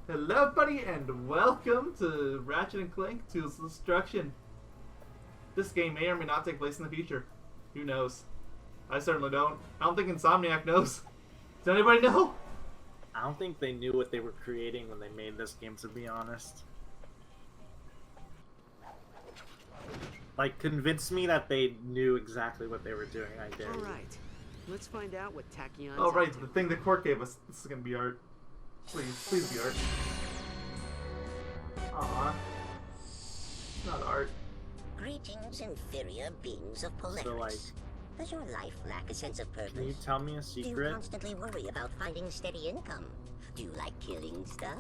Hello, buddy, and welcome to Ratchet and Clank Tools of Destruction. This game may or may not take place in the future. Who knows? I certainly don't. I don't think Insomniac knows. Does anybody know? I don't think they knew what they were creating when they made this game, to be honest. Like, convince me that they knew exactly what they were doing, I dare you. Alright, let's find out what Tachyon's Oh, right, up to. the thing the court gave us. This is gonna be art. Please be art. Aww. It's not art. Greetings, inferior beings of Polaris. So, like, does your life lack a sense of purpose? can you tell me a Do you secret? constantly worry about finding steady income? Do you like killing stuff?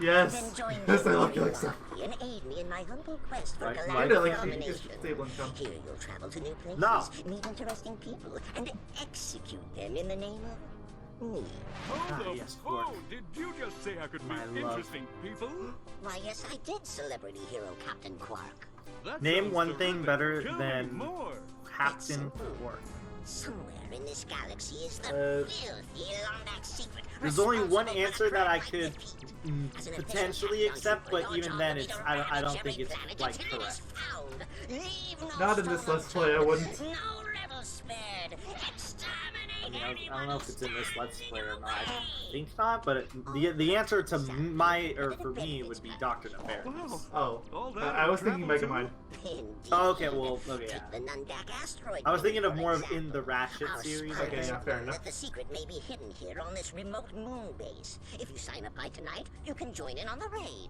Yes. Then join Yes, I me love killing stuff. and aid me in my humble quest for Like, galactic like, domination. stable income. Here you'll travel to new places, No. meet interesting people, and execute them in the name of me. Hold up! yes, Oh, Lord. did you just say I could My meet love. interesting people? Why, yes, I did, celebrity hero Captain Quark. That Name sounds one thing terrific. better Tell me than more. Captain Quark. Somewhere in this galaxy is the filthy Nundac secret. There's only one responsible for answer that I my could defeat. As an potentially official accept, but Captain, even your then, job it's will be to I don't ravage think every it's planet like until it correct. is found. Leave no Not in this stone Let's Play, I wouldn't. unturned. No rebel spared. Exterminate I don't know if it's in this Let's Play or not. I think not, but the answer to for me would be Dr. Nefarious. Wow. Oh. All that I was thinking travel Megamind. Oh, okay, well, okay, yeah. Take the Nundac Asteroid I was Ring, thinking of for more of example. in the Ratchet Our series. spies Okay, yeah, fair enough. that the secret may be hidden here on this remote moon base. If you sign up by tonight, you can join in on the raid.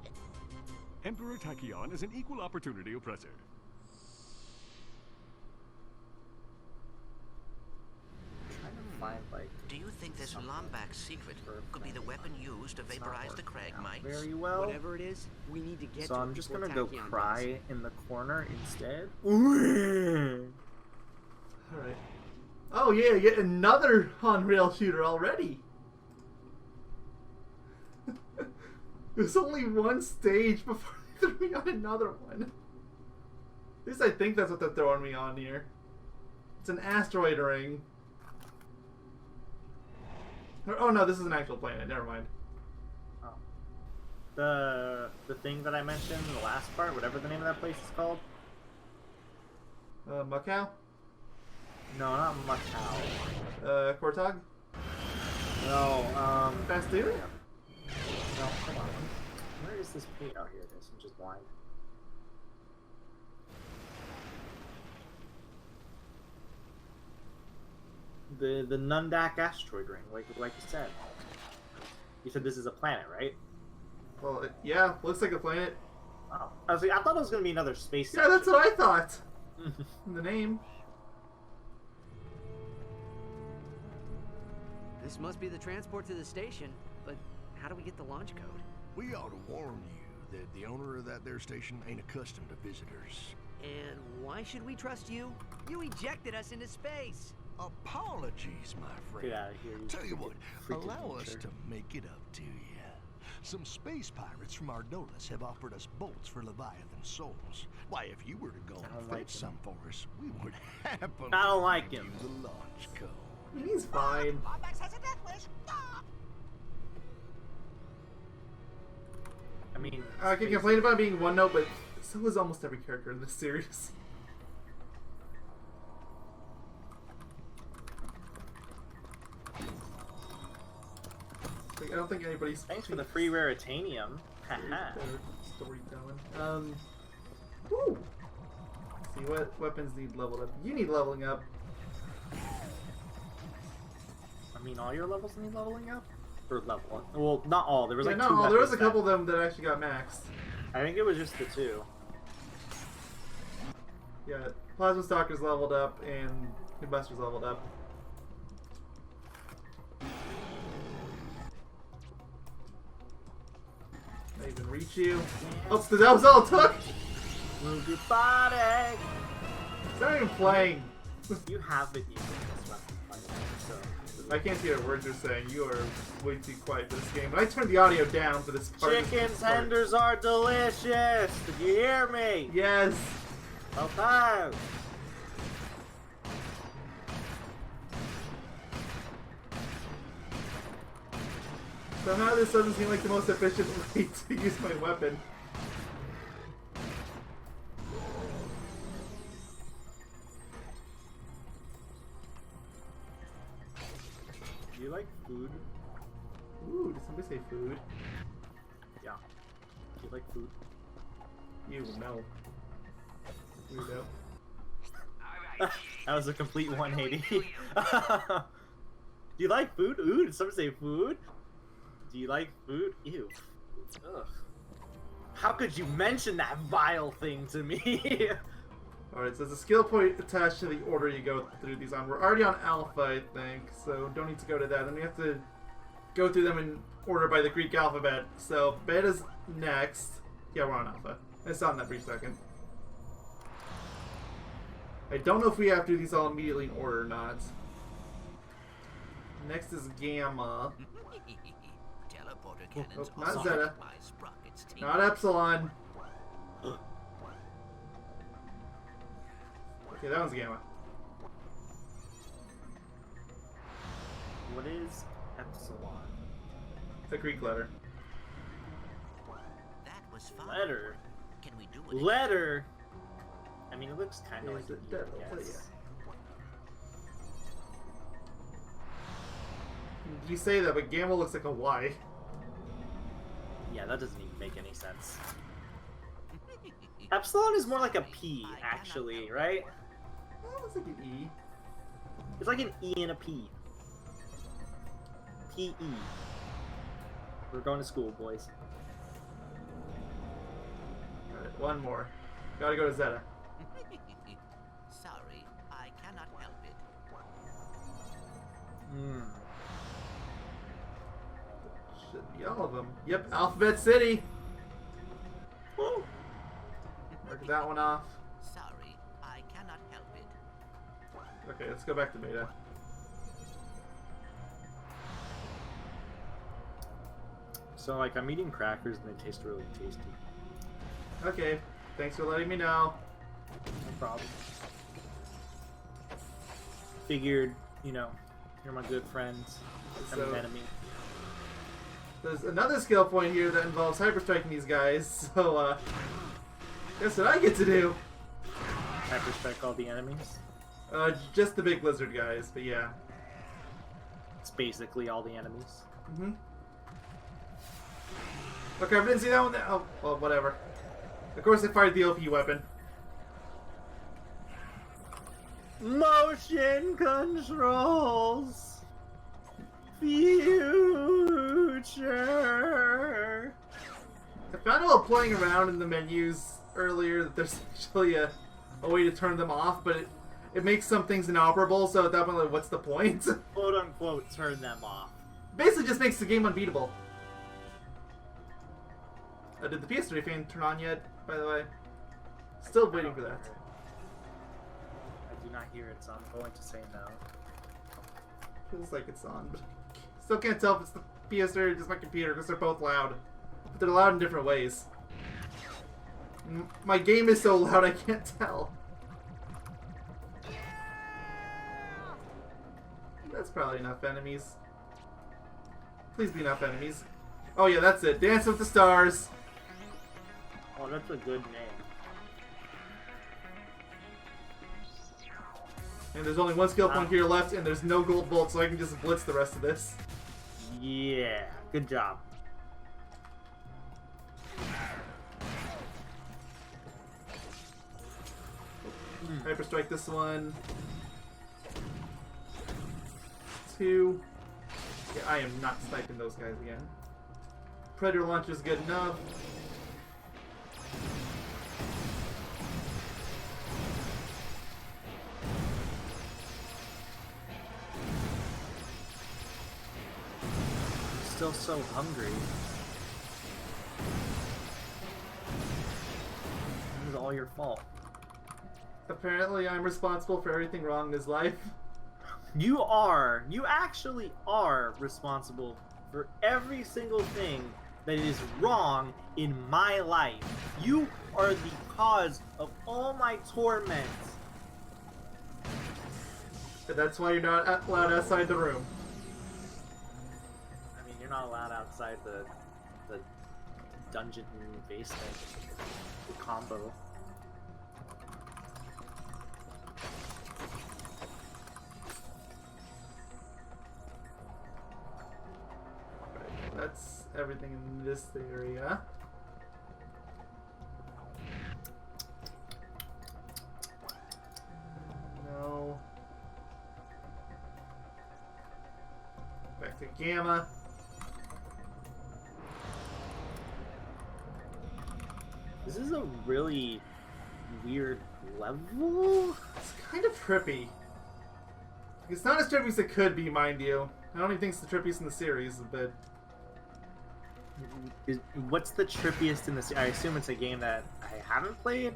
Emperor Tachyon is an equal opportunity oppressor. Trying to find, like, Do you think this something Lombax secret could be the weapon used to it's not vaporize the working crag out mites? very well. Whatever it is, we need to get So to I'm it just before gonna go Tachyon cry does. in the corner instead. Alright. Oh yeah, yet another on-rail shooter already. There's only one stage before they threw me on another one. At least I think that's what they're throwing me on here. It's an asteroid ring. Oh no, this is an actual planet. Never mind. Oh. The thing that I mentioned in the last part, whatever the name of that place is called. Macau? No, not Macau. Kortog? No, Bastille? no, come on. Where is this page? Oh, here it is. I'm just blind. The Nundac Asteroid Ring, like you said. You said this is a planet, right? Well, yeah, looks like a planet. Oh, I thought it was gonna be another space. Yeah, that's what I thought. The name. This must be the transport to the station, but how do we get the launch code? We ought to warn you that the owner of that there station ain't accustomed to visitors. And why should we trust you? You ejected us into space. Apologies, my friend. Get out of here, you Tell you what, freaking allow us teacher. to make it up to you. Some space pirates from Ardolis have offered us bolts for Leviathan souls. Why, if you were to go I and don't fetch like him. some for us, we would happily I don't like give him. you the launch code. He's fine. I mean, I can complain about being one note, but so is almost every character in this series. Like, I don't think anybody's. Thanks for the free raritanium. Haha. Storytelling. Woo! See what weapons need leveled up. You need leveling up. I mean, all your levels need leveling up? Or level? Well, not all. There was like Yeah, two no, there was a weapons couple of them that actually got maxed. I think it was just the two. Yeah, Plasma Stalker's leveled up and Combustor's leveled up. I even reach you. Oh, so that was all it took? Move your body! It's not even playing. You have been using this weapon quite a bit, so. I can't hear a word you're saying. You are way too quiet for this game. But I turned the audio down for this part. Chicken tenders are delicious! Did you hear me? Yes. Okay! Somehow this doesn't seem like the most efficient way to use my weapon. Do you like food? Ooh, did somebody say food? Yeah. Do you like food? You no. You know. That was a complete 180. Do you like food? Ooh, did someone say food? Do you like food? Ew. Ugh. How could you mention that vile thing to me? Alright, so there's a skill point attached to the order you go through these on. We're already on Alpha, I think, so don't need to go to that. And we have to go through them in order by the Greek alphabet. So Beta's next. Yeah, we're on Alpha. I saw in that brief second. I don't know if we have to do these all immediately in order or not. Next is Gamma. Teleporter cannons not also Zeta. my sprockets team. Not Epsilon. Okay, that one's Gamma. What is Epsilon? The Greek letter. That was fun. Letter. Can we do it? Letter. I mean, it looks kind of like Is a it D, I devil? guess. You say that, but Gamma looks like a Y. Yeah, that doesn't even make any sense. Epsilon is more like a P, actually, right? That looks like an E. It's like an E and a P. P-E. We're going to school, boys. Alright, one more. Gotta go to Zeta. Sorry, I cannot help it. Hmm. Should be all of them. Yep, Alphabet City. Woo. Mark that one off. Sorry, I cannot help it. Okay, let's go back to Beta. So, like, I'm eating crackers and they taste really tasty. Okay, thanks for letting me know. No problem. Figured, you know, you're my good friends. I'm So- an enemy. There's another skill point here that involves hyperstriking these guys, so, guess what I get to do? Hyperstrike all the enemies. Just the big lizard guys, but yeah. It's basically all the enemies. Mm-hmm. Okay, I didn't see that one there. Oh, well, whatever. Of course I fired the OP weapon. Motion controls. Future. I found out while playing around in the menus earlier that there's actually a way to turn them off, but it makes some things inoperable, so at that point, like, what's the point? Quote unquote, turn them off. Basically just makes the game unbeatable. Did the PS3 fan turn on yet, by the way? Still waiting for that. I do not hear it, so I'm going to say no. Feels like it's on, but still can't tell if it's the PS3 or just my computer, because they're both loud. But they're loud in different ways. My game is so loud I can't tell. That's probably enough enemies. Please be enough enemies. Oh yeah, that's it. Dance with the Stars. Oh, that's a good name. And there's only one skill point here left, and there's no gold bolt, so I can just blitz the rest of this. Yeah, good job. Hyperstrike this one. 2. Yeah, I am not sniping those guys again. Predator launcher is good enough. I'm still so hungry. This is all your fault. Apparently, I'm responsible for everything wrong in his life. You actually are responsible for every single thing that is wrong in my life. You are the cause of all my torment. But that's why you're not allowed outside the room. I mean, You're not allowed outside the dungeon basement. The combo. Right, that's everything in this area. No. Back to Gamma. This is a really weird level. It's kind of trippy. It's not as trippy as it could be, mind you. I don't even think it's the trippiest in the series, but What's the trippiest in this? I assume it's a game that I haven't played.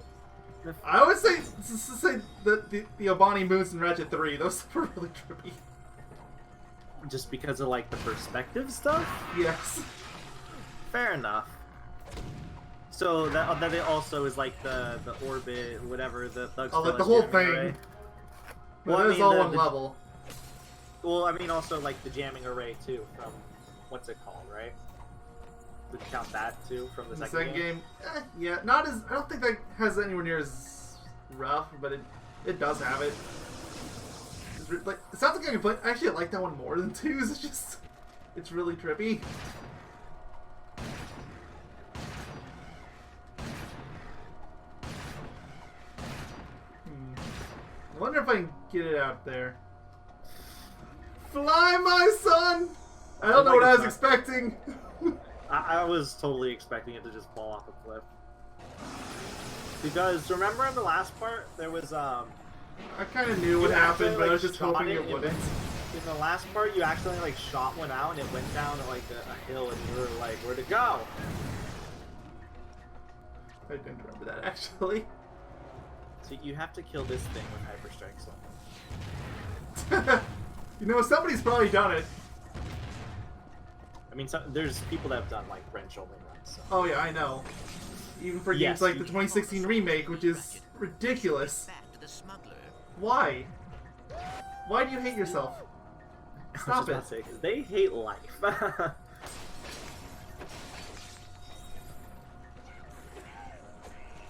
I would say the Obani moves in Ratchet 3. Those were really trippy. Just because of like the perspective stuff. Yes. Fair enough. So that it also is like the orbit, whatever the thugs. Oh, like the whole thing. Array. Well, Well, I that is mean, all the- one the- level. Well, I mean also like the jamming array too from what's it called, right? Would you count that too from the The second second game, yeah, not as. I don't think that has anywhere near as rough, but it does have it. Like, it sounds like I can play. Actually, I like that one more than 2's. It's just, it's really trippy. I wonder if I can get it out there. Fly, my son! I don't know what I was expecting. I was totally expecting it to just fall off a cliff. Because remember in the last part there was I kind of knew what happened, but I was just hoping it wouldn't. In the last part, you actually like shot one out and it went down like a hill, and you were like, "Where'd it go?" I didn't remember that actually. So you have to kill this thing with hyperstrike. So. You know, somebody's probably done it. I mean, there's people that have done like wrench only runs. So. Oh yeah, I know. Even for Yes, games like you the can 2016 remake, which is ridiculous. Back to the smuggler. Why? Why do you hate yourself? Stop it. Say, 'cause they hate life.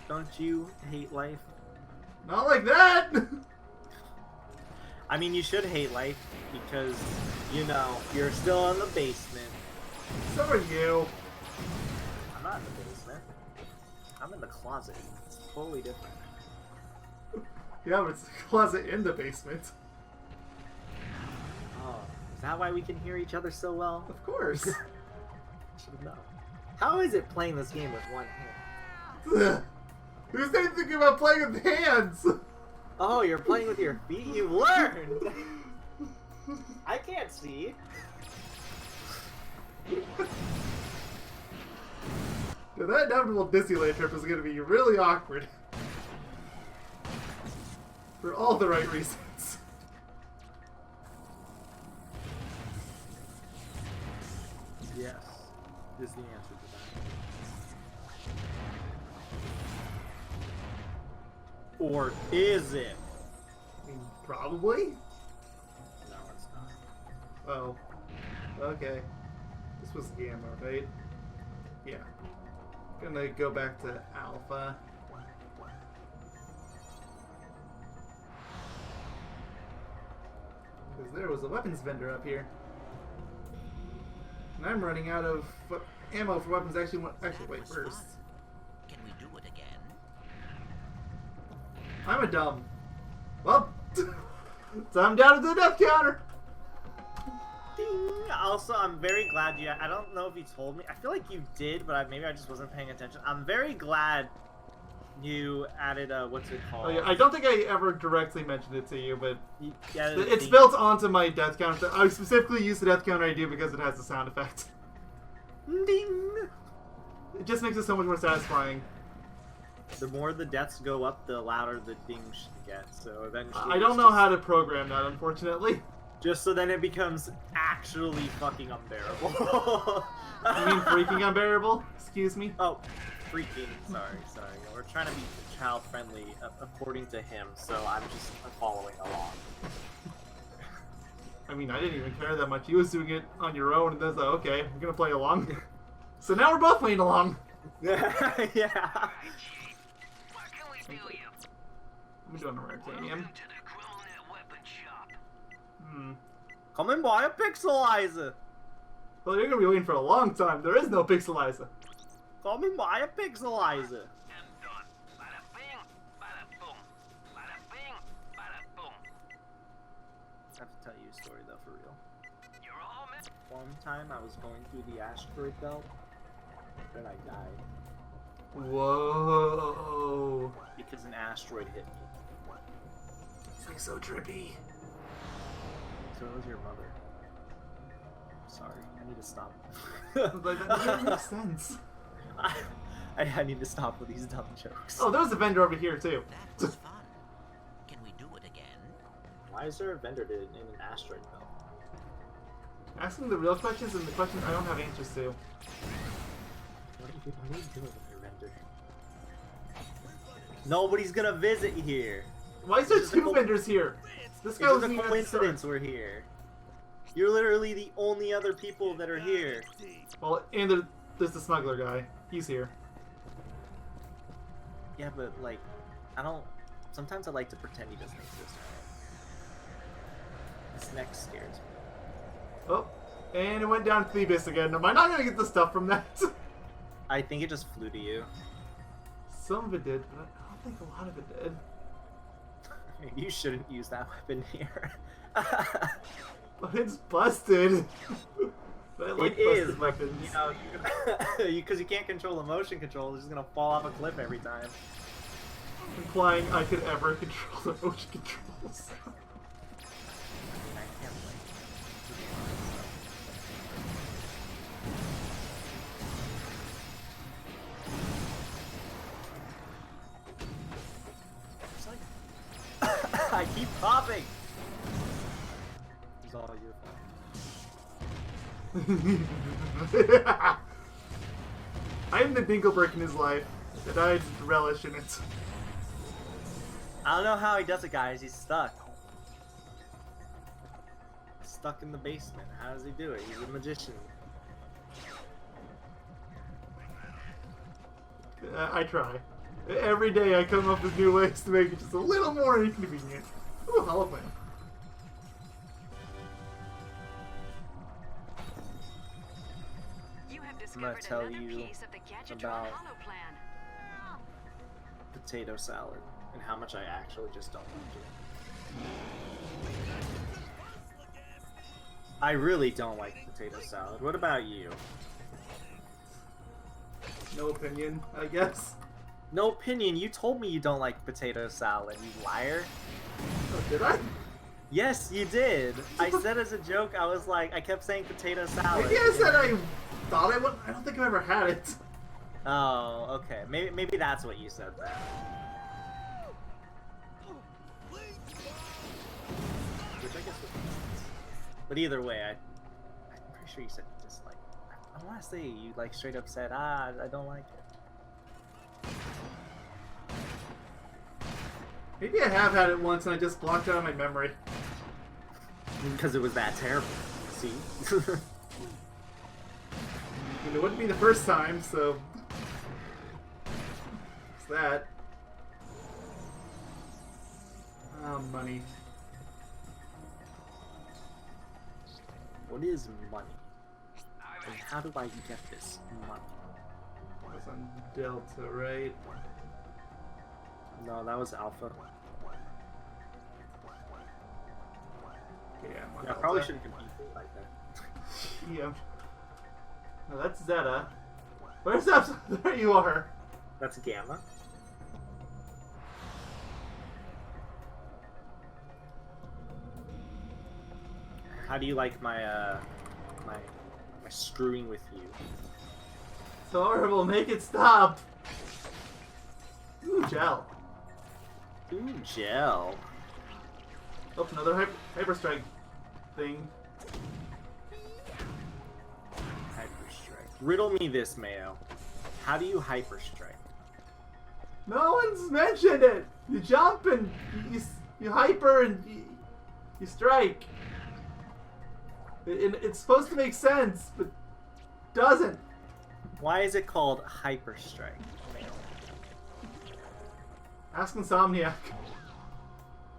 Don't you hate life? Not like that! I mean, you should hate life because, you know, you're still in the basement. So are you. I'm not in the basement. I'm in the closet. It's totally different. Yeah, but it's a closet in the basement. Oh, is that why we can hear each other so well? Of course. Should have known. How is it playing this game with one hand? Ugh. Who's anything about playing with hands? Oh, you're playing with your feet? You learned! I can't see. Dude, that inevitable Disneyland trip is going to be really awkward. For all the right reasons. Yes, is the answer to that. Or is it? I mean, probably? No, it's not. Oh. Okay. This was Gamma, right? Yeah. Gonna go back to Alpha. Because there was a weapons vendor up here. And I'm running out of ammo for weapons. Actually, wait, first. Can we do it again? I'm a dumb. Well, so I'm down to the death counter. Ding! Also, I'm very glad you. I don't know if you told me. I feel like you did, but maybe I just wasn't paying attention. I'm very glad you added what's it called? Oh, yeah, I don't think I ever directly mentioned it to you, but Yeah, it's built onto my death counter. I specifically use the death counter I do because it has the sound effect. Ding! It just makes it so much more satisfying. The more the deaths go up, the louder the ding should get. So eventually, I don't know how to program that, unfortunately. Just so then it becomes actually fucking unbearable. I mean, freaking unbearable. Excuse me. Oh, freaking. Sorry. We're trying to be child friendly according to him, so I'm just following along. I mean, I didn't even care that much. You was doing it on your own, and then I was like, okay, I'm gonna play along. So now we're both playing along. Yeah. What can we do you? I'm doing a Ratanium. To the Chrononet weapon shop. Come and buy a pixelizer. Well, you're gonna be waiting for a long time. There is no pixelizer. Come and buy a pixelizer. And done. Bada bing, bada boom. Bada bing, bada boom. I have to tell you a story though, for real. You're all met. One time I was going through the asteroid belt, then I died Whoa. because an asteroid hit me. This thing's so trippy. So was your mother. Sorry, I need to stop. Like, that doesn't make sense. I need to stop with these dumb jokes. Oh, there's a vendor over here, too. That was fun. Can we do it again? Why is there a vendor in an asteroid belt? Asking the real questions and the questions I don't have answers to. What are you doing with your vendor? Nobody's gonna visit here. Why is there It's just two vendors here? This guy It's was just a coincidence we're here. You're literally the only other people that are here. Well, and there's the smuggler guy. He's here. Yeah, but like, I don't. Sometimes I like to pretend he doesn't exist. This neck scares me. Oh, and it went down to the abyss again. Am I not gonna get the stuff from that? I think it just flew to you. Some of it did, but I don't think a lot of it did. Maybe you shouldn't use that weapon here. But it's busted. But I like It is, busted but weapons. you know, because you can't control the motion control, it's just gonna fall off a cliff every time. Implying I could ever control the motion controls. I mean, I can't like. It's like I keep popping. It's all your fault. I am the dinglebrick in his life, and I relish in it. I don't know how he does it, guys. He's stuck. Stuck in the basement. How does he do it? He's a magician. I try. Every day I come up with new ways to make it just a little more inconvenient. Ooh, hologram. You have I'm discovered gonna tell another you piece of the Gadgetron about holoplan. potato salad and how much I actually just don't like it. I really don't like potato salad. What about you? No opinion, I guess. No opinion. You told me you don't like potato salad, you liar. Oh, did I? Yes, you did. I said as a joke, I was like, I kept saying potato salad. Maybe I said I thought I would. I don't think I've ever had it. Oh, okay. Maybe that's what you said then. Which I guess would make sense. But either way, I'm pretty sure you said you dislike. I want to say you like straight up said, I don't like it. Maybe I have had it once and I just blocked it out of my memory. Because it was that terrible. See? And it wouldn't be the first time, so... It's that. Money. What is money? And how do I get this money? That's on Delta, right? No, that was Alpha. Yeah, I'm on I Delta. probably shouldn't compete like that. Yeah. No, that's Zeta. Where's Epsilon? There you are. That's Gamma. How do you like my my screwing with you? It's horrible. Make it stop. Ooh, gel. Ooh, gel. Oh, another hyperstrike thing. Hyperstrike. Riddle me this, Mayo. How do you hyperstrike? No one's mentioned it. You jump and you hyper and you strike. It's supposed to make sense, but doesn't. Why is it called hyperstrike? Ask Insomniac.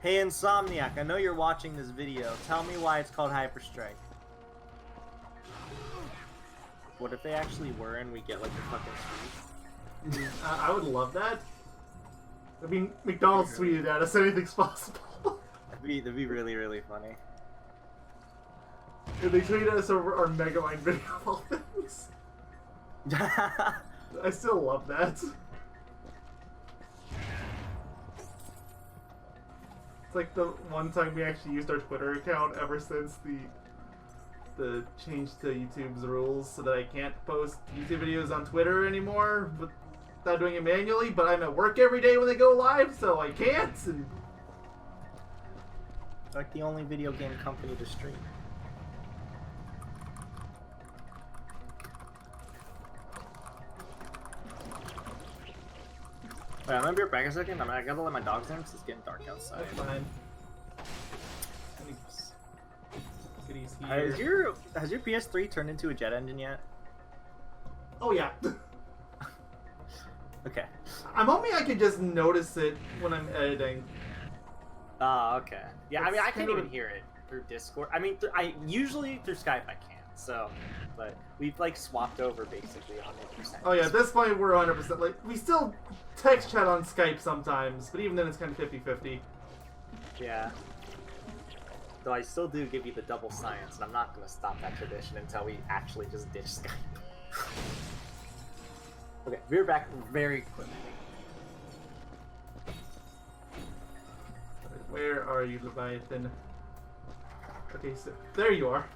Hey Insomniac, I know you're watching this video. Tell me why it's called hyperstrike. What if they actually were and we get like the fucking sweet? I would love that. I mean, McDonald's tweeted at us. Anything's possible. That'd be really, really funny. If they tweeted us over our Megamind video of all things. I still love that. It's like the one time we actually used our Twitter account ever since the change to YouTube's rules so that I can't post YouTube videos on Twitter anymore without doing it manually, but I'm at work every day when they go live, so I can't. And Like the only video game company to stream. Wait, I'm gonna be right back a second. I gotta let my dogs in because it's getting dark outside. that's fine. Goodies here. Has your PS3 turned into a jet engine yet? Oh yeah. Okay. I'm hoping I can just notice it when I'm editing. Oh, okay. Yeah, I mean, I It's can't kind of even hear it through Discord. I mean, I usually through Skype I can. So, but we've like swapped over basically 100%. Oh yeah, at this point we're 100%. Like, we still text chat on Skype sometimes, but even then it's kind of 50-50. Yeah. Though I still do give you the double science, and I'm not gonna stop that tradition until we actually just ditch Skype. Okay, we're back very quickly. Where are you, Leviathan? Okay, so there you are.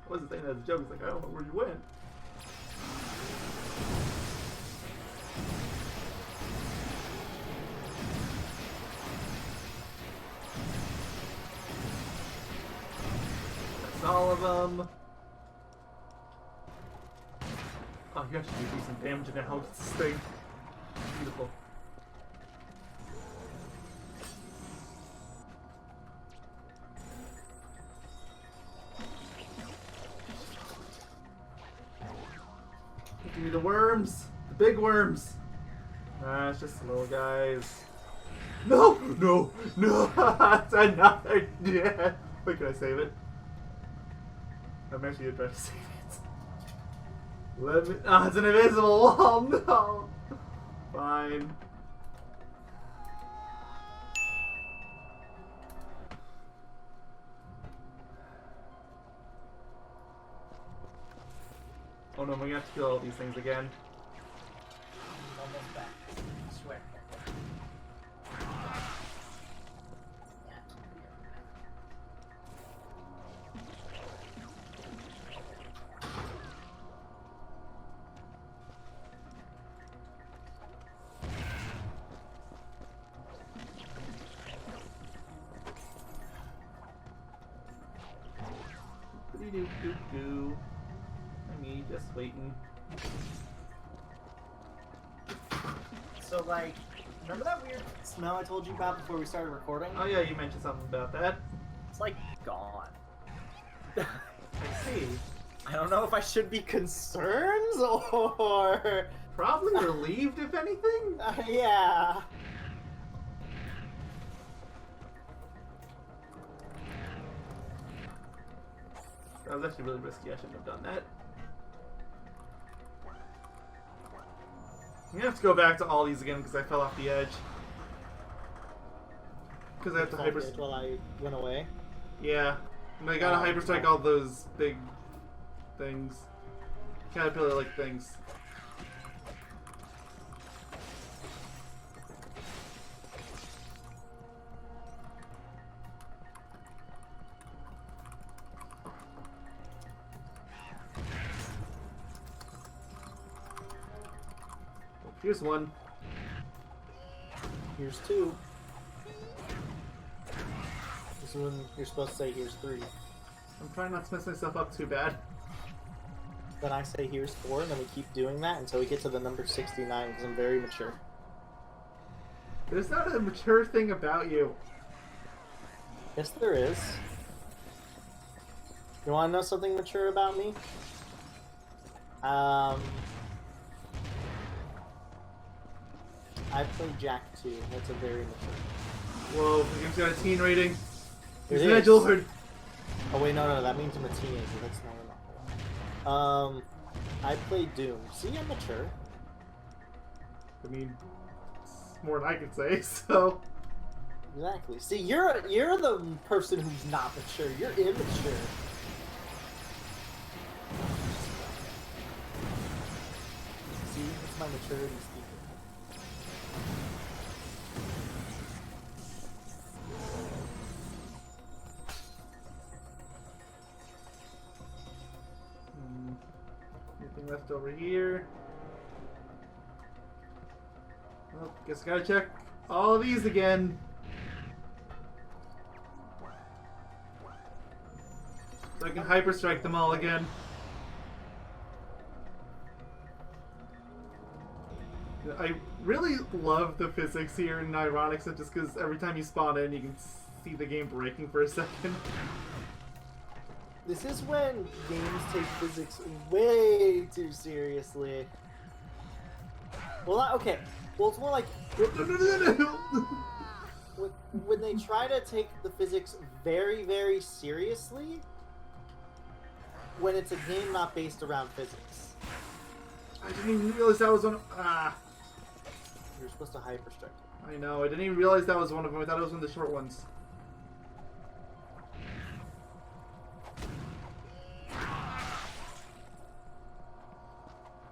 I wasn't saying that as a joke. It's like, I don't know where you went. That's all of them. Oh, you actually do decent damage now with this thing. Beautiful. Give me the worms! The big worms! Nah, it's just little guys. No! No! No! It's another death! Wait, can I save it? I'm actually gonna try to save it. Let me. Ah, it's an invisible wall! No! Fine. Oh no, we're gonna have to kill all these things again. Almost back. I swear. Do. I mean, just waiting. So, like, remember that weird smell I told you about before we started recording? Oh yeah, you mentioned something about that. It's like gone. I see. I don't know if I should be concerned or Probably relieved, if anything. yeah. That was actually really risky. I shouldn't have done that. I'm gonna have to go back to all these again because I fell off the edge. Because I have to hyper. While I went away. Yeah, and I gotta hyperstrike all those big things, caterpillar-like things. Here's one. Here's two. This one you're supposed to say here's three. I'm trying not to mess myself up too bad. Then I say here's four, and then we keep doing that until we get to the number 69 because I'm very mature. There's not a mature thing about you. Yes, there is. You want to know something mature about me? I play Jack 2. That's a very mature. Whoa, the game's got a teen rating. He's It an is. edgelord. Oh wait, no, that means I'm a teenager. That's not. I play Doom. See, I'm mature. I mean, it's more than I could say, so... Exactly. See, you're the person who's not mature. You're immature. See, that's my maturity speaking. Anything left over here? Well, guess I gotta check all of these again. So I can hyperstrike them all again. I really love the physics here in Ironic, just because every time you spawn in, you can see the game breaking for a second. This is when games take physics way too seriously. Well, okay. Well, it's more like when they try to take the physics very, very seriously when it's a game not based around physics. I didn't even realize that was one of... You're supposed to hyperstrike. I know, I didn't even realize that was one of them. I thought it was one of the short ones.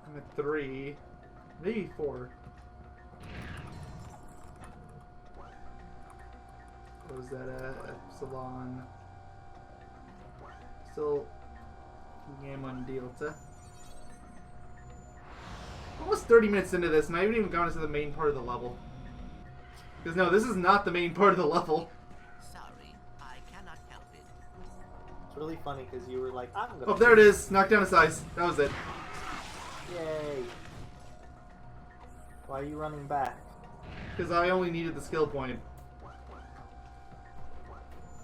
I'm at 3. Maybe 4. What was that? Epsilon. Still... Game on Delta. Almost 30 minutes into this, and I haven't even gone into the main part of the level. Because no, this is not the main part of the level. Sorry, I cannot help it. It's really funny because you were like, I'm gonna... Oh, there it is! Knocked down a size. That was it. Yay. Why are you running back? Because I only needed the skill point.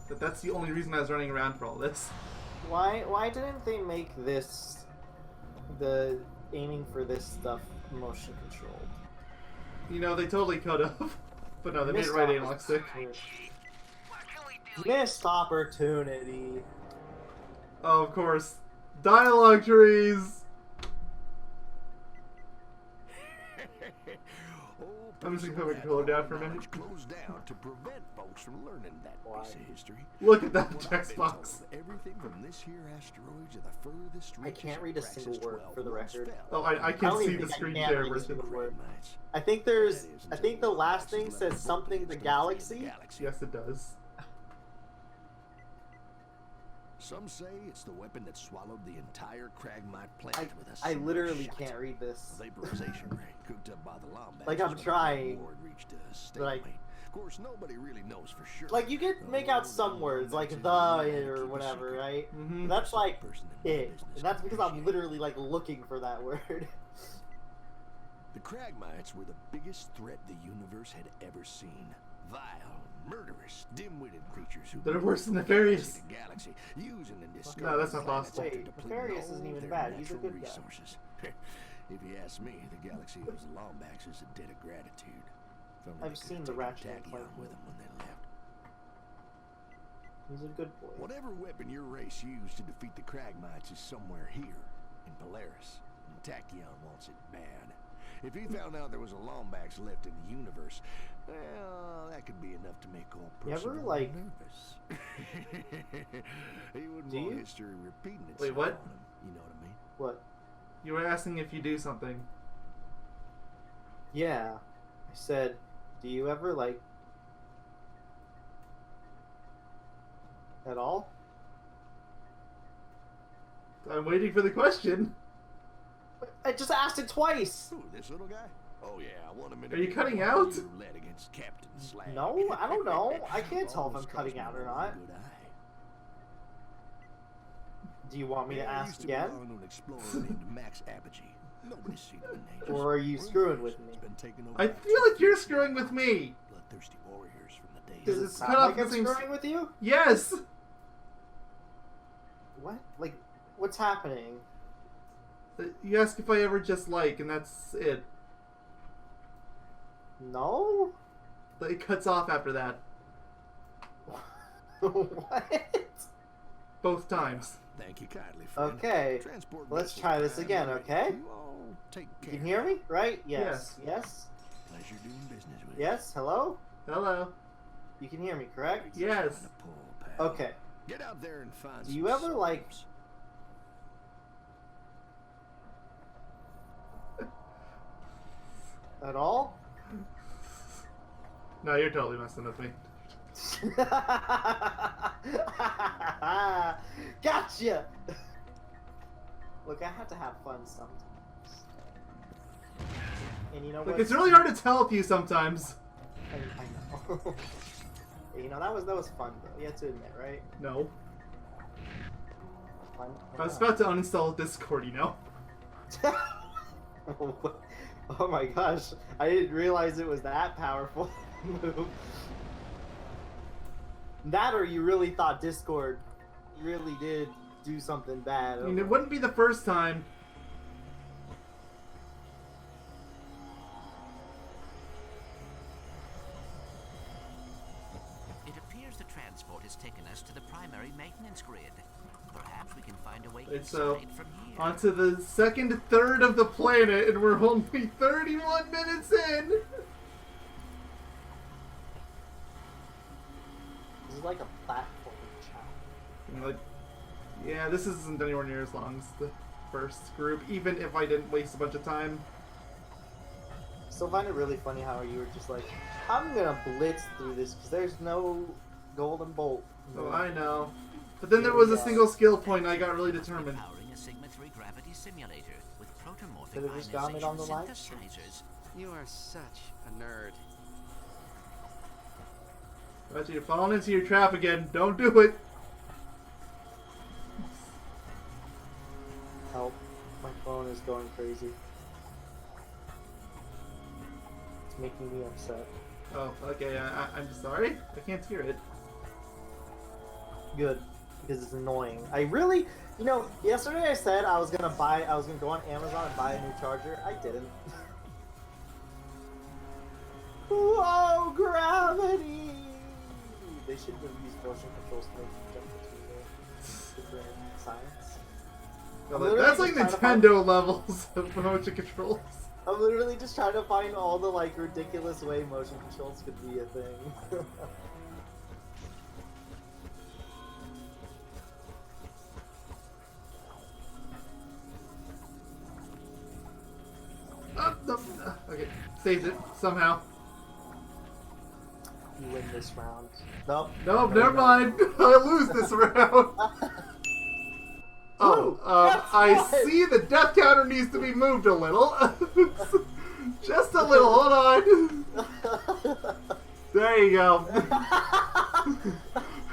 But that's the only reason I was running around for all this. Why didn't they make this the aiming for this stuff motion controlled? You know, they totally could have. But no, they made it right analog stick. Missed opportunity. Oh, of course. Dialogue trees! I'm just gonna put my controller down for a minute. Closed down to prevent folks from learning that piece of history. Look at that text box. Everything from this here asteroid to the furthest I can't read a single word for the record. Oh, I can don't see even the think I screen can share read a version. single word. I think the last thing says something the galaxy. Yes, it does. Some say it's the weapon that swallowed the entire Cragmite planet with a I single literally shot. can't read this. Vaporization ring cooked up by the Lombax. Like, I'm trying, Reached a but stalemate. Of course, nobody really knows for sure. Like, you can make out some words, like the or whatever, right? Mm-hmm. That's like it. And that's because I'm literally like looking for that word. The Cragmites were the biggest threat the universe had ever seen. Vile, murderous, dim-witted creatures who They're worse than Nefarious. the galaxy, using and discarding No, that's not planets possible. to Wait, deplete Nefarious all isn't even their bad. He's a natural good guy. resources. If you ask me, the galaxy owes the Lombax is a debt of gratitude. If only I've they could seen have the taken Ratchet and Tachyon Clank with them when they left. He's a good boy. Whatever weapon your race used to defeat the Cragmites is somewhere here, in Polaris, and Tachyon wants it bad. If he found out there was a Lombax left in the universe, well, that could be enough to make old You person ever, like- nervous. He wouldn't Do want you? history repeating itself. Wait, what? on him, you know what I mean? What? You were asking if you do something. Yeah. I said, do you ever like at all? I'm waiting for the question. I just asked it twice. Who, this little guy? Oh yeah, I want him in. Are you cutting out? Roulette against Captain Slag. No, I don't know. I can't tell if I'm cutting out or not. Do you want me to ask again? An explorer named Max Apogee. Nobody's seen him in ages. Or are you screwing with me? He's been taken over I by feel like you're screwing with me. bloodthirsty warriors from the days. Does it It's sound cut off like the I'm same- screwing with you? Yes. What? Like, what's happening? You ask if I ever just like, and that's it. No? It cuts off after that. What? Both times. Thank you kindly, friend. Okay. Transport Let's vessel try this time again, ready. okay? You all take You care. can hear me? Right? Yes. Yes? Pleasure doing business with you. Yes? Hello? Hello. You can hear me, correct? Yes. Trying to pull, pal. Okay. Get out there and find Do some you ever, like... souls. At all? No, you're totally messing with me. Gotcha! Look, I have to have fun sometimes. And you know Like, what? it's really hard to tell with you sometimes. I know. You know, that was fun though. You have to admit, right? No. Fun. I was about to uninstall Discord, you know? Oh my gosh. I didn't realize it was that powerful move. That or you really thought Discord really did do something bad. I mean, it wouldn't be the first time. It appears the transport has taken us to the primary maintenance grid. Perhaps we can find a way Right, so, inside from here. onto the second third of the planet, and we're only 31 minutes in! This is like a platform challenge. And like, yeah, this isn't anywhere near as long as the first group, even if I didn't waste a bunch of time. Still find it really funny how you were just like, I'm gonna blitz through this because there's no golden bolt. Oh, I know. But then there was a single skill point, and I got really determined. Powering a Sigma 3 gravity simulator with protomorphic Could've just gotten it on the live ionization stream. synthesizers. You are such a nerd. Ratchet, you're falling into your trap again. Don't do it. Help. My phone is going crazy. It's making me upset. Oh, okay. I'm sorry. I can't hear it. Good. Because it's annoying. I really, you know, yesterday I said I was gonna go on Amazon and buy a new charger. I didn't. Whoa, gravity! They should have used motion controls to make you jump between the different science. No, I'm literally that's like just trying Nintendo levels of motion controls. I'm literally just trying to find all the like ridiculous way motion controls could be a thing. No. Okay, saved it somehow. You win this round. Nope. Nope, No, never you don't. mind. I lose this round. Woo, I that's see the death counter needs to be moved a little. Just a little. Hold on. There you go.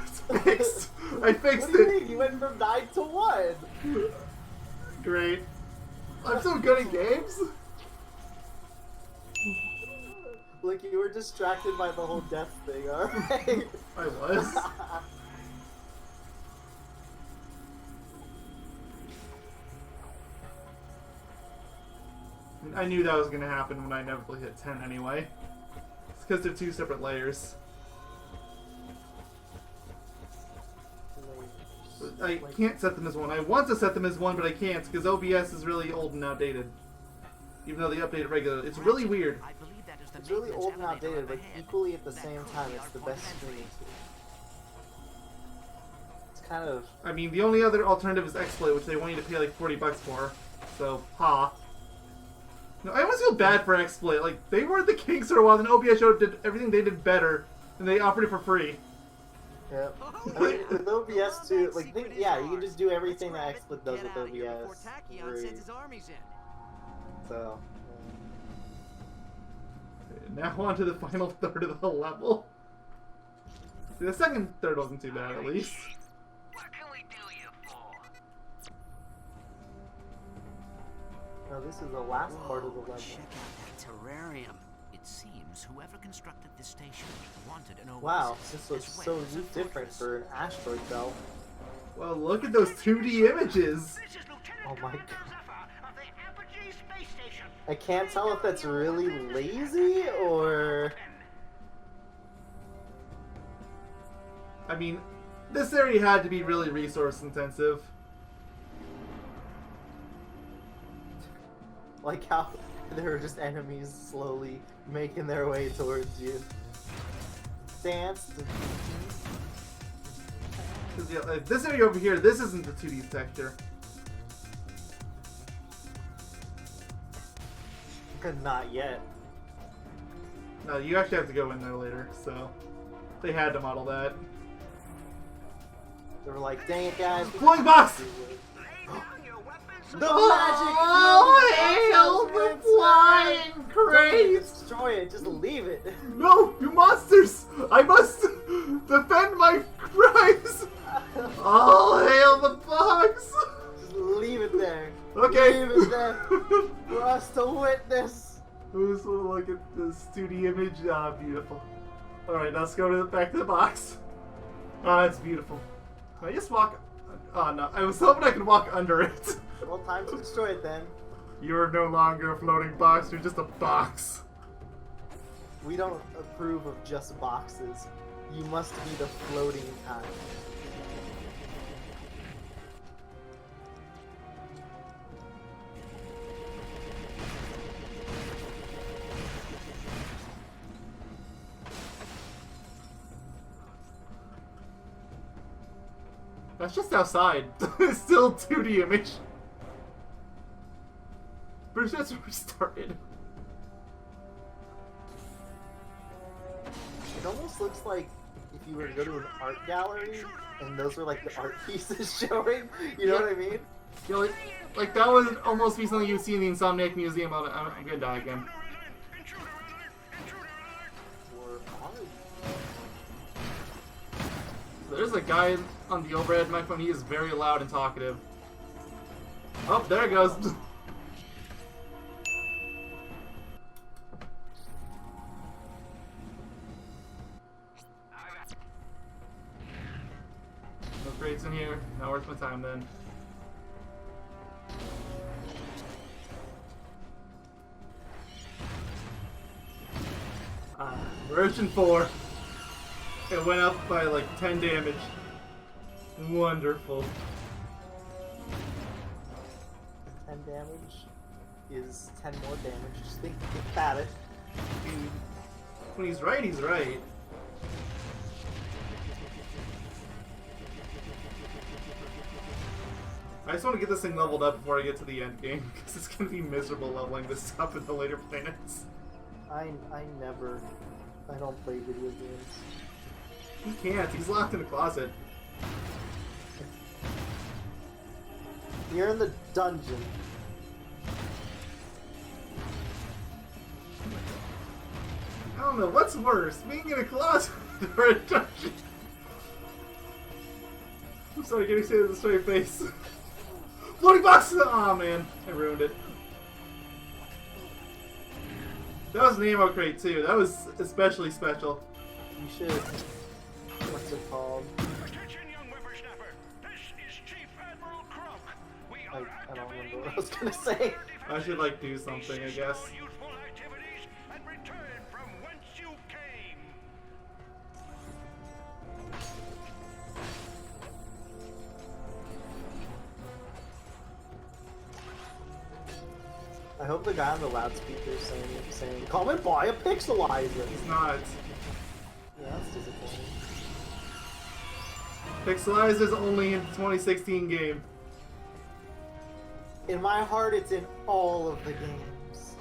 It's fixed. I fixed What do you it. mean? You went from 9 to 1. Great. I'm so good at games. Look, you were distracted by the whole death thing, alright? I was. I knew that was going to happen when I inevitably hit 10 anyway. It's because they're two separate layers. I can't set them as one. I want to set them as one, but I can't because OBS is really old and outdated. Even though they update it regularly. It's really weird. I believe that is the It's really maintenance old and elevator outdated, but overhead. equally at the That same could time, be it's our the port best of streaming entry. tool. It's kind of... I mean, the only other alternative is XSplit, which they want you to pay like $40 for. So, ha. No, I almost feel bad for XSplit. Like, they were the kings for a while, then OBS showed did everything they did better, and they offered it for free. Yeah. I mean, with OBS too, like, yeah, you can just do everything that XSplit does with OBS. Free. So, Now on to the final third of the level. See, the second third wasn't too bad, at least. What can we do you for? no, this is the last part of the level. Check out that terrarium. It seems whoever constructed this station wanted an oasis Wow, this looks as so well as a different fortress. for an asteroid belt. Well, look at those 2D images. This is Lieutenant Oh my Commander God. Zephyr of the Apogee Space Station. I can't tell if that's really lazy or... I mean, this area had to be really resource intensive. Like how there are just enemies slowly making their way towards you. Dance. 'Cause, yeah, like, this area over here, this isn't the 2D texture. Not yet. No, you actually have to go in there later, so they had to model that. They were like, dang it, guys. Flying box! Lay down your weapons. The Oh, hail the flying Don't crates! destroy it, just leave it. No, you monsters! I must defend my crimes! All hail the box! Just leave it there. Okay. Leave it there for us to witness. I just want to look at this 2D image. Ah, beautiful. Alright, let's go back to the box. Oh, that's beautiful. Can I just walk? Oh no, I was hoping I could walk under it. Well, time to destroy it then. You're no longer a floating box, you're just a box. We don't approve of just boxes. You must be the floating kind. That's just outside. It's still 2D image. Pretty sure that's where we started. It almost looks like if you were to go to an art gallery and those were like the art pieces showing. You know what I mean? You know, like that would almost be something you'd see in the Insomniac Museum. I'm gonna die again. Or art. There's a guy on the overhead microphone. He is very loud and talkative. Oh, there it goes. No crates in here. Not worth my time then. Version 4. It went up by like 10 damage. Wonderful. 10 damage is 10 more damage. Just think about it. When he's right, he's right. I just want to get this thing leveled up before I get to the end game, because it's going to be miserable leveling this up in the later planets. I don't play video games. He can't, he's locked in a closet. You're in the dungeon. I don't know, what's worse, being in a closet or a dungeon? I'm sorry, getting say with a straight face. Floating box! Aw, man, I ruined it. That was an ammo crate too. That was especially special. You should. What's it called? Attention, young whippersnapper. This is Chief Admiral Cronk. We I are don't remember activating what I was gonna say. I should like do something, I guess. Cease all useful activities and return from whence you came. I hope the guy on the loudspeaker is saying, "Come and buy a pixelizer." He's not. Yeah, that's disappointing. Pixelized is only in the 2016 game. In my heart, it's in all of the games.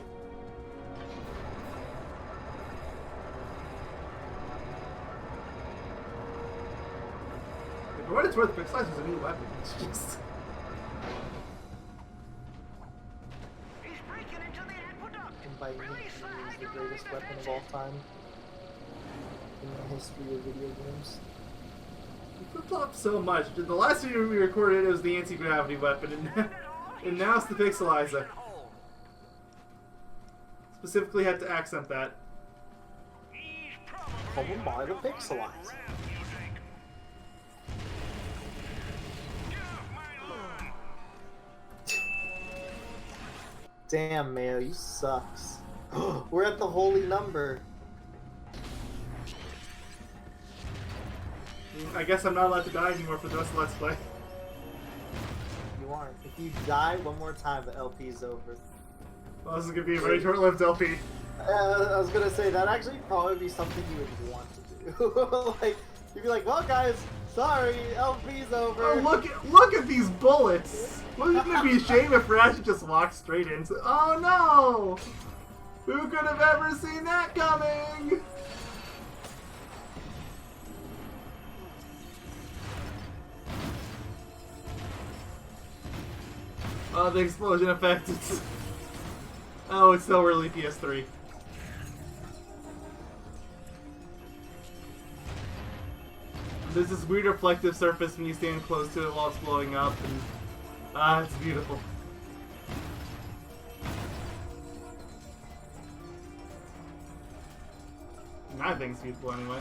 For what it's worth, Pixelized is a new weapon. It's just... He's breaking into the aqueduct. And by me, Release the it is the greatest hydroelectric weapon of all time in the history of video games. You flip-flop so much. The last video we recorded, it was the anti-gravity weapon, and now it's the Pixelizer. Specifically had to accent that. He's probably Come and buy the got one of pixelizer. rap music. Damn, Mayo, you sucks. We're at the holy number. I guess I'm not allowed to die anymore for the rest of Let's Play. You aren't. If you die one more time, the LP's over. Well, this is gonna be a very short-lived LP. I was gonna say, that'd actually probably be something you would want to do. Like, you'd be like, well guys, sorry, LP's over. Oh, look at these bullets! Wouldn't it be a shame if Ratchet just walked straight into... Oh no! Who could have ever seen that coming? Oh, the explosion effect. Oh, it's so early PS3. There's this weird reflective surface when you stand close to it while it's blowing up, and it's beautiful. I think it's beautiful anyway.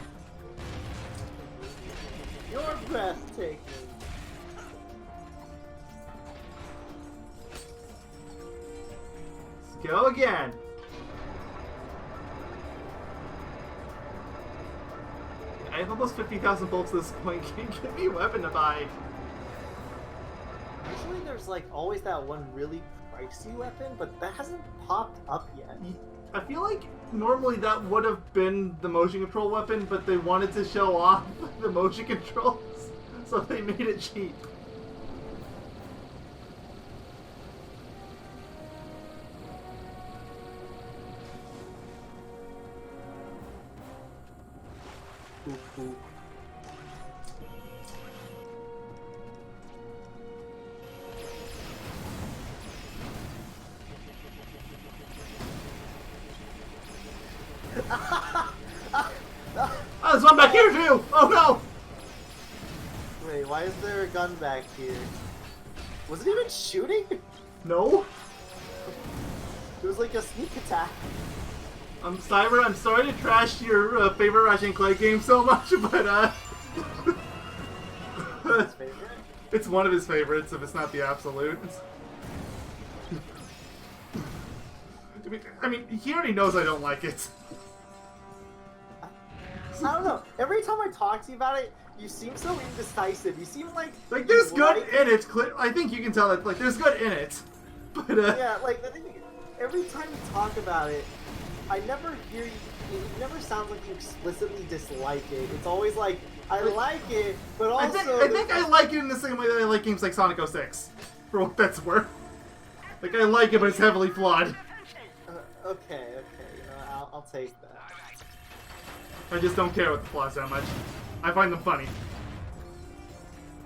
You're breathtaking. Let's go again. I have almost 50,000 bolts at this point. Can you give me a weapon to buy? Usually there's like always that one really pricey weapon, but that hasn't popped up yet. I feel like normally that would have been the motion control weapon, but they wanted to show off the motion controls, so they made it cheap. Ooh. Oh, there's one back here too! Oh no! Wait, why is there a gun back here? Was it even shooting? No? It was like a sneak attack. Cyber, I'm sorry to trash your favorite Ratchet & Clank game so much, but His favorite? it's one of his favorites, if it's not the absolute. I mean, he already knows I don't like it. I don't know. Every time I talk to you about it, you seem so indecisive. You seem like there's good in it. I think you can tell that, like, there's good in it. But, yeah, like, the thing is, every time you talk about it, I never hear you, it never sounds like you explicitly dislike it. It's always like, I like it, but also... I think I like it in the same way that I like games like Sonic 06, for what that's worth. Like, I like it, but it's heavily flawed. Okay, you know, I'll take that. I just don't care about the flaws that much. I find them funny.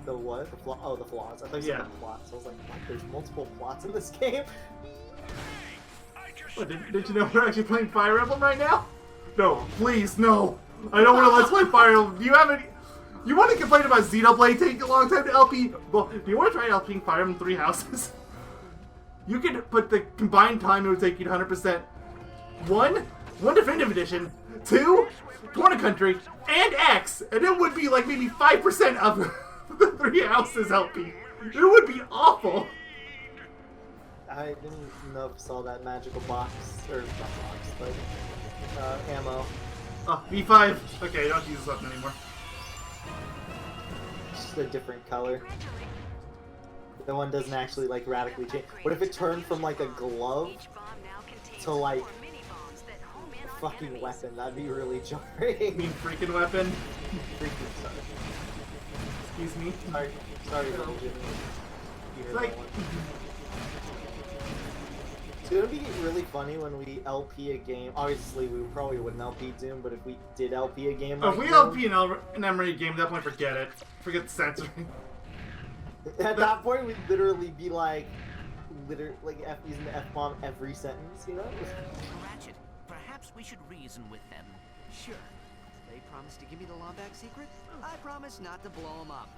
The what? The flaws. I thought you said the plots. I was like, what? There's multiple plots in this game? What, did you know we're actually playing Fire Emblem right now? No, please, no. I don't want to let's play Fire Emblem. You want to complain about Xenoblade taking a long time to LP? Well, if you want to try LPing Fire Emblem 3 Houses, you can put the combined time it would take you to 100%. One Definitive Edition, 2 Torn Country, and X, and it would be like maybe 5% of the 3 Houses LP. It would be awful. I didn't know if I saw that magical box, or not box, but ammo. Oh, V5. Okay, don't use this weapon anymore. Just a different color. The one doesn't actually like radically change. What if it turned from like a glove to like a fucking weapon? That'd be really jarring. You mean freaking weapon? Freaking sorry. Excuse me. Sorry, little Jimmy. You heard Like, that one. It's gonna be really funny when we LP a game. Obviously, we probably wouldn't LP Doom, but if we did LP a game, like if we Doom, LP an Emery game, definitely forget it. Forget the censoring. at that point, we'd literally be like, using the F-bomb every sentence, you know? Ratchet, perhaps we should reason with them. Sure. They promised to give me the Lombax secret. I promise not to blow them up.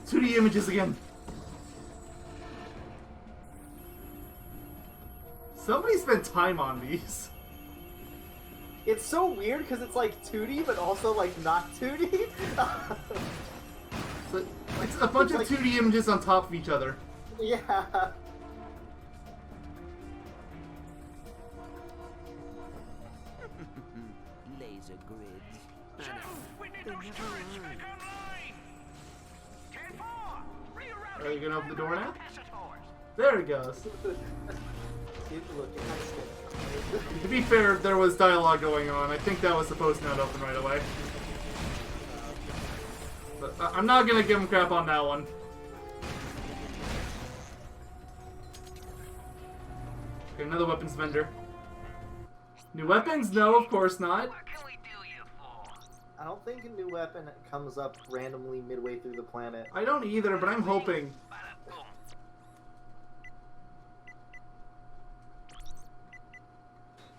2D images again. Somebody spent time on these. It's so weird because it's like 2D, but also like not 2D. But, like, It's a bunch of 2D images on top of each other. Yeah. Laser grids. We need those turrets back online! 10-4! Are you gonna open the door now? Capacitors! There it goes. Keep looking. To be fair, there was dialogue going on. I think that was supposed to not open right away. But I'm not gonna give him crap on that one. Okay, another weapons vendor. New weapons? No, of course not. What can we do you for? I don't think a new weapon comes up randomly midway through the planet. I don't either, but I'm hoping. Bada boom.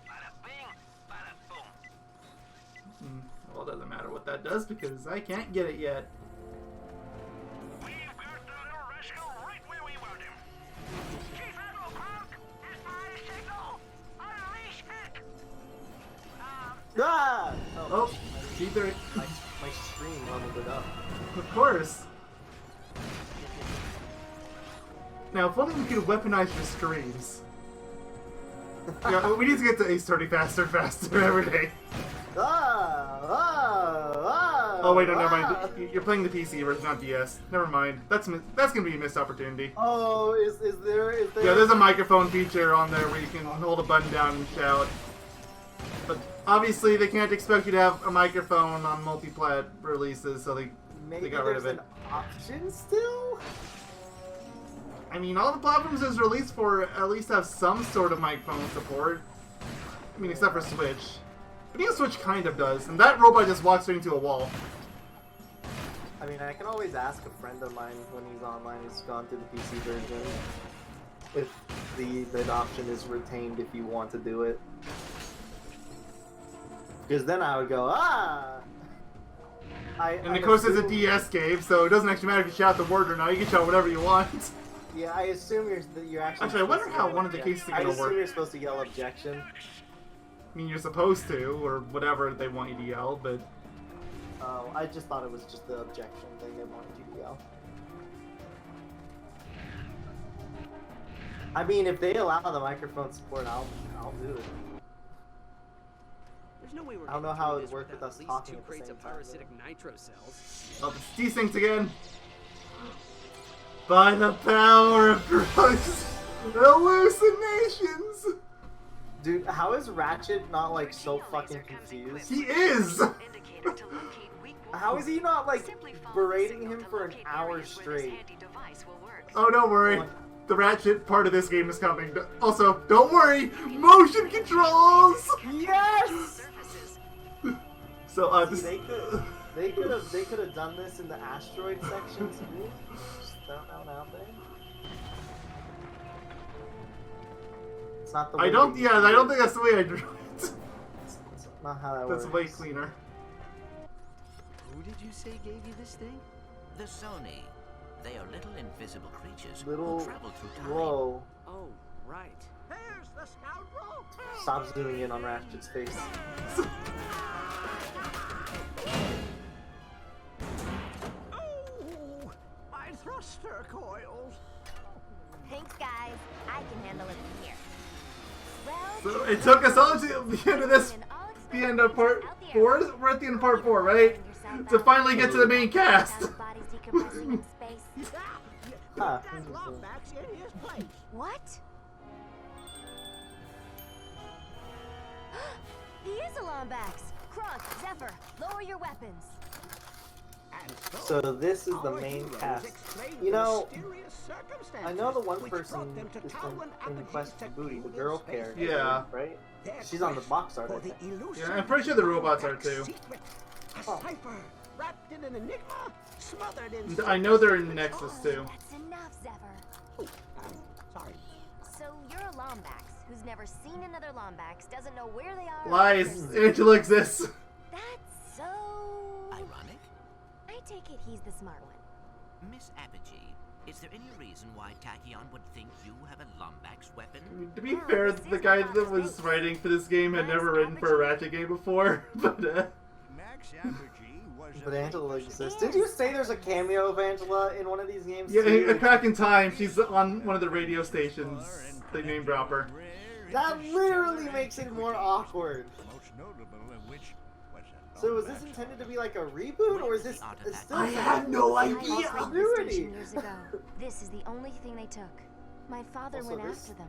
Bada bing, bada boom. Well, it doesn't matter what that does because I can't get it yet. We've got the little rascal right where we want him. Chief Admiral Clank, SI signal, unleash heck. Ah! Oh, G3. My stream leveled it up. Of course. Now, if only we could weaponize your streams. Yeah, we need to get to Ace 30 faster and faster every day. Oh wait, no, never mind. You're playing the PC version, not DS. Never mind. That's gonna be a missed opportunity. Oh, is there? Yeah, there's a microphone feature on there where you can hold a button down and shout. But obviously, they can't expect you to have a microphone on multi-plat releases, so Maybe they got rid of there's it. an option still? I mean, all the platforms it's released for at least have some sort of microphone support. I mean, except for Switch. But even Switch kind of does, and that robot just walks straight into a wall. I mean, I can always ask a friend of mine when he's online who's gone through the PC version if the option is retained if you want to do it. Because then I would go, ah! And of course, it's a DS game, so it doesn't actually matter if you shout the word or not. You can shout whatever you want. Yeah, I assume you're actually. Actually, I wonder how one of the cases are I gonna assume work. you're supposed to yell objection. I mean, you're supposed to, or whatever they want you to yell, but Oh, I just thought it was just the objection thing they wanted you to yell. I mean, if they allow the microphone support, I'll do it. There's no way we're I don't know getting how through it this worked with without us at least talking 2 at the crates same of time, parasitic nitro cells. oh, it's desynced again. By the power of drugs, hallucinations. Dude, how is Ratchet not like so fucking confused? He is. How is he not like berating him for an hour straight? Oh, don't worry. The Ratchet part of this game is coming. Also, don't worry. Motion controls. Yes. So, See, they could have done this in the asteroid section too. Just throw that out there. It's not the way I don't think that's the way I drew it. It's not how that That's works. way cleaner. Who did you say gave you this thing? The Sony. They are little invisible creatures Little. who travel through time. Whoa. Oh, right. There's the scoundrel! Stop zooming in on Ratchet's face. Oh, my thruster coils. Thanks, guys. I can handle it from here. Well, So it took us all to the end of this. The end of part 4. We're at the end of part 4, right? To finally get to the main cast. bodies decompressing in space. Huh. That Lombax in his place. What? He is a Lombax. Kronk, Zephyr, lower your weapons. And So this is the our main heroes cast. explain You know, mysterious circumstances I know the one which person brought them to is Talon from in Apogee Quest for Booty, the secluded girl space character. Yeah. Right? Their She's on the quest box art, I for the think. elusive Yeah, I'm pretty sure the robots are Lombax too. secret. A Oh. cipher wrapped in an enigma, smothered in. I know they're in Nexus too. That's enough, Zephyr. Oh, sorry. So you're a Lombax who's never seen another Lombax, doesn't know where they are. or Lies. where they're- Angela exists. That's so... Ironic? I take it he's the smart one. Miss Apogee, is there any reason why Tachyon would think you have a Lombax weapon? To be fair, the guy that was writing for this game had never written for a Ratchet game before. But Max Apogee was But Angela exists. Did you say there's a cameo of Angela in one of these games? Yeah, too? back in time, she's on one of the radio stations. They name drop her. That literally makes it more awkward. Most notable of which was a So is this intended to be like a reboot, or is this still? I have no I idea. lost my Continuity. station years ago. This is the only thing they took. My father Also, went this after them,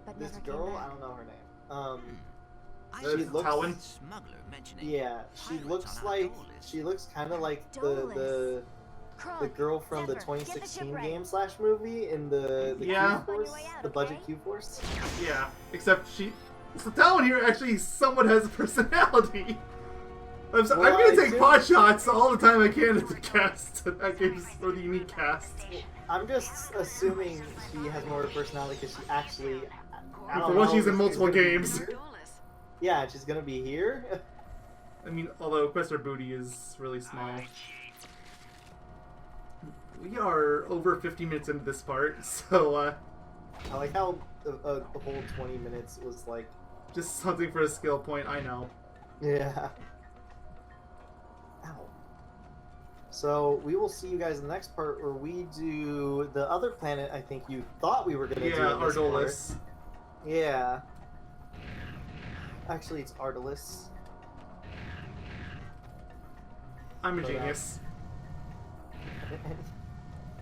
but this never girl, came I back. don't know her name. I That's She looks- Cowan. smuggler mentioning Yeah, she pirates looks on our like goal list. she looks kind of like the Dolus. the Krunk, girl from the Zephyr, get the 2016 ship ready. game slash movie in the Yeah. Q Force, On your way out, the budget okay? Q Force. Yeah, except so Talon here actually somewhat has a personality. I'm Well, gonna I take do- pot shots all the time I can at the cast. That game's for the unique cast. I'm just assuming she has more of a personality because she actually. I And don't for once, know, she's in is multiple gonna be games. here. Yeah, she's gonna be here. I mean, although Quester Booty is really small. We are over 50 minutes into this part, so I like how the whole 20 minutes was like. just something for a skill point, I know. Yeah. Ow. So we will see you guys in the next part where we do the other planet. I think you thought we were gonna do. Yeah, in this part. Ardolus. Yeah. Actually, it's Ardolus. I'm a But, genius.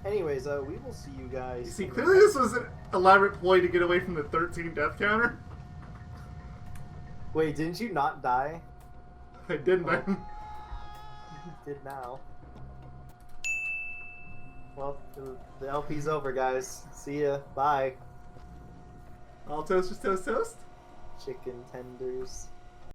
Anyways, we will see you guys. You see, in the clearly next- this was an elaborate ploy to get away from the 13 death counter. Wait, didn't you not die? I didn't. Oh. You did now. Well, the LP's over, guys. See ya. Bye. All toast, toast, toast. Chicken tenders.